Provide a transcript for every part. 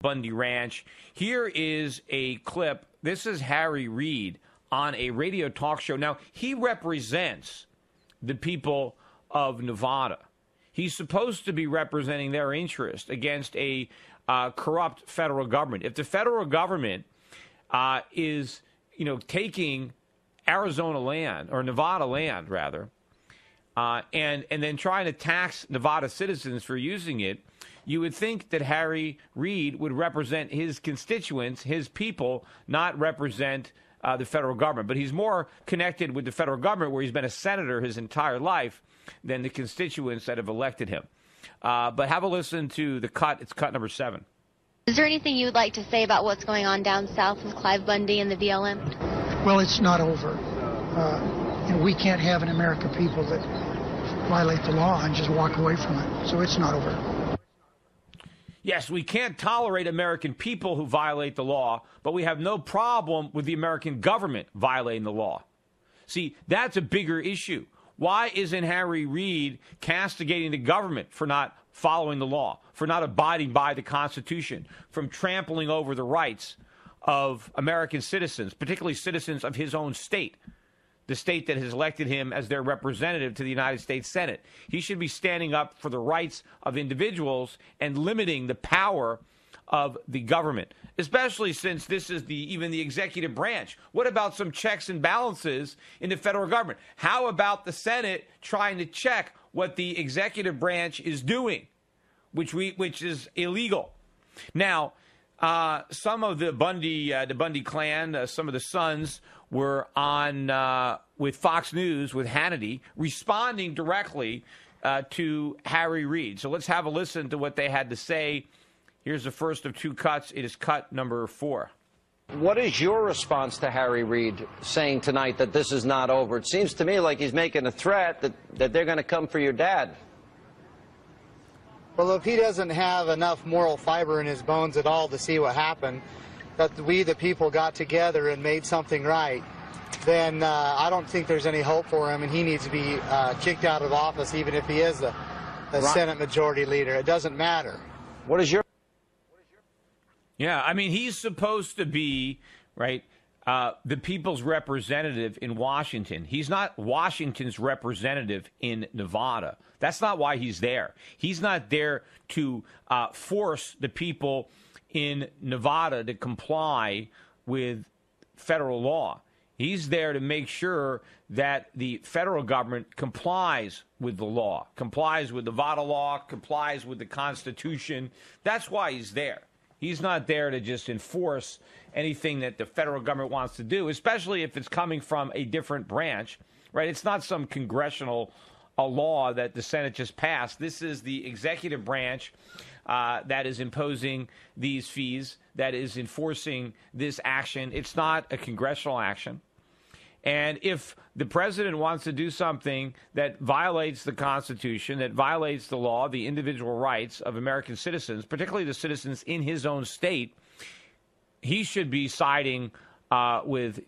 Bundy Ranch. Here is a clip. This is Harry Reid on a radio talk show. Now, he represents the people of Nevada. He's supposed to be representing their interest against a corrupt federal government. If the federal government is, taking Arizona land, or Nevada land, rather, and then trying to tax Nevada citizens for using it, you would think that Harry Reid would represent his constituents, his people, not represent the federal government. But he's more connected with the federal government, where he's been a senator his entire life, than the constituents that have elected him. But have a listen to the cut. It's cut number 7. Is there anything you would like to say about what's going on down south with Clive Bundy and the BLM? Well, it's not over. We can't have an American people that violate the law and just walk away from it. So it's not over. Yes, we can't tolerate American people who violate the law, but we have no problem with the American government violating the law. See, that's a bigger issue. Why isn't Harry Reid castigating the government for not following the law, for not abiding by the Constitution, from trampling over the rights of American citizens, particularly citizens of his own state, the state that has elected him as their representative to the United States Senate? He should be standing up for the rights of individuals and limiting the power of the government, especially since this is even the executive branch. What about some checks and balances in the federal government? How about the Senate trying to check what the executive branch is doing, which is illegal? Now, some of the Bundy clan, some of the sons were on with Fox News, with Hannity, responding directly to Harry Reid. So let's have a listen to what they had to say. Here's the first of 2 cuts. It is cut number 4. What is your response to Harry Reid saying tonight that this is not over? It seems to me like he's making a threat that they're going to come for your dad. Well, if he doesn't have enough moral fiber in his bones at all to see what happened, that we, the people, got together and made something right, then I don't think there's any hope for him, and he needs to be kicked out of office, even if he is the Senate Majority Leader. It doesn't matter. What is your... Yeah, I mean, he's supposed to be, right, the people's representative in Washington. He's not Washington's representative in Nevada. That's not why he's there. He's not there to force the people in Nevada to comply with federal law. He's there to make sure that the federal government complies with the law, complies with Nevada law, complies with the Constitution. That's why he's there. He's not there to just enforce anything that the federal government wants to do, especially if it's coming from a different branch, right? It's not some congressional law that the Senate just passed. This is the executive branch that is imposing these fees, that is enforcing this action. It's not a congressional action. And if the president wants to do something that violates the Constitution, that violates the law, the individual rights of American citizens, particularly the citizens in his own state, he should be siding with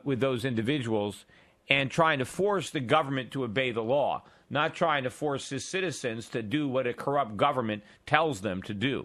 those individuals and trying to force the government to obey the law, not trying to force his citizens to do what a corrupt government tells them to do.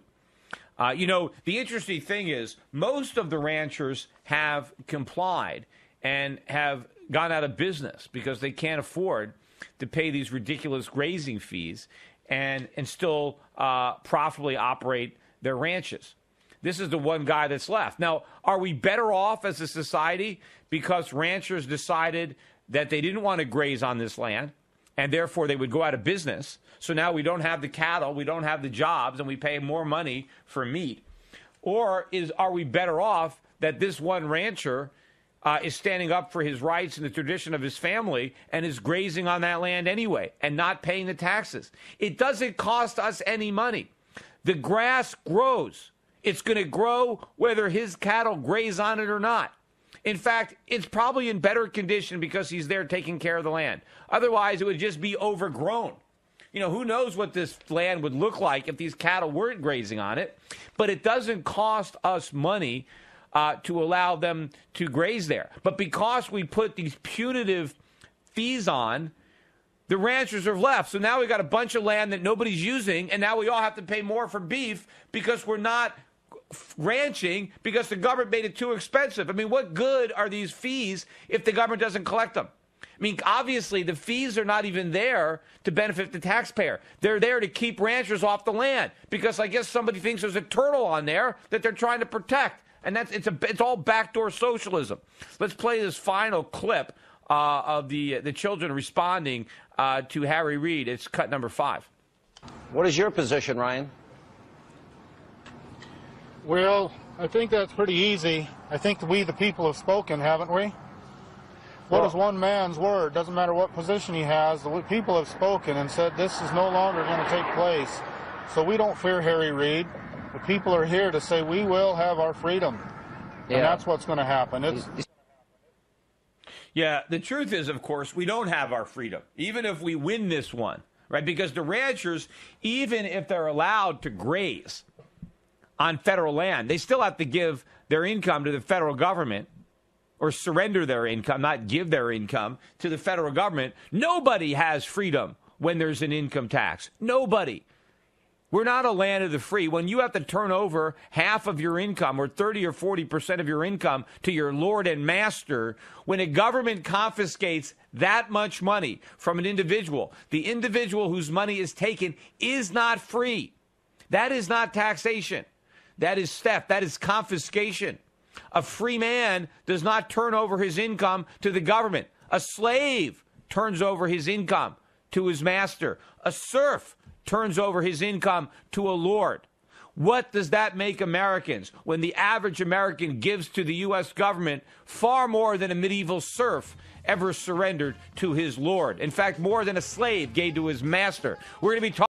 The interesting thing is most of the ranchers have complied and have gone out of business because they can't afford to pay these ridiculous grazing fees and still profitably operate their ranches. This is the one guy that's left. Now, are we better off as a society because ranchers decided that they didn't want to graze on this land and therefore they would go out of business? So now we don't have the cattle, we don't have the jobs, and we pay more money for meat. Or are we better off that this one rancher is standing up for his rights and the tradition of his family and is grazing on that land anyway and not paying the taxes? It doesn't cost us any money. The grass grows. It's going to grow whether his cattle graze on it or not. In fact, it's probably in better condition because he's there taking care of the land. Otherwise, it would just be overgrown. Who knows what this land would look like if these cattle weren't grazing on it. But it doesn't cost us money to allow them to graze there. But because we put these punitive fees on, the ranchers are left. So now we got a bunch of land that nobody's using, and now we all have to pay more for beef because we're not ranching because the government made it too expensive. I mean, what good are these fees if the government doesn't collect them? I mean, obviously, the fees are not even there to benefit the taxpayer. They're there to keep ranchers off the land because I guess somebody thinks there's a turtle on there that they're trying to protect. And it's all backdoor socialism. Let's play this final clip of the children responding to Harry Reid. It's cut number 5. What is your position, Ryan? Well, I think that's pretty easy. I think we, the people, have spoken, haven't we? What is one man's word? Doesn't matter what position he has. The people have spoken and said this is no longer going to take place. So we don't fear Harry Reid. The people are here to say we will have our freedom. Yeah. And that's what's going to happen. Yeah, the truth is, of course, we don't have our freedom, even if we win this one, right? Because the ranchers, even if they're allowed to graze on federal land, they still have to give their income to the federal government or surrender their income, not give their income to the federal government. Nobody has freedom when there's an income tax. Nobody. We're not a land of the free. When you have to turn over half of your income or 30 or 40% of your income to your lord and master, when a government confiscates that much money from an individual, the individual whose money is taken is not free. That is not taxation. That is theft. That is confiscation. A free man does not turn over his income to the government. A slave turns over his income to his master. A serf turns over his income to a lord. What does that make Americans when the average American gives to the U.S. government far more than a medieval serf ever surrendered to his lord? In fact, more than a slave gave to his master. We're going to be talking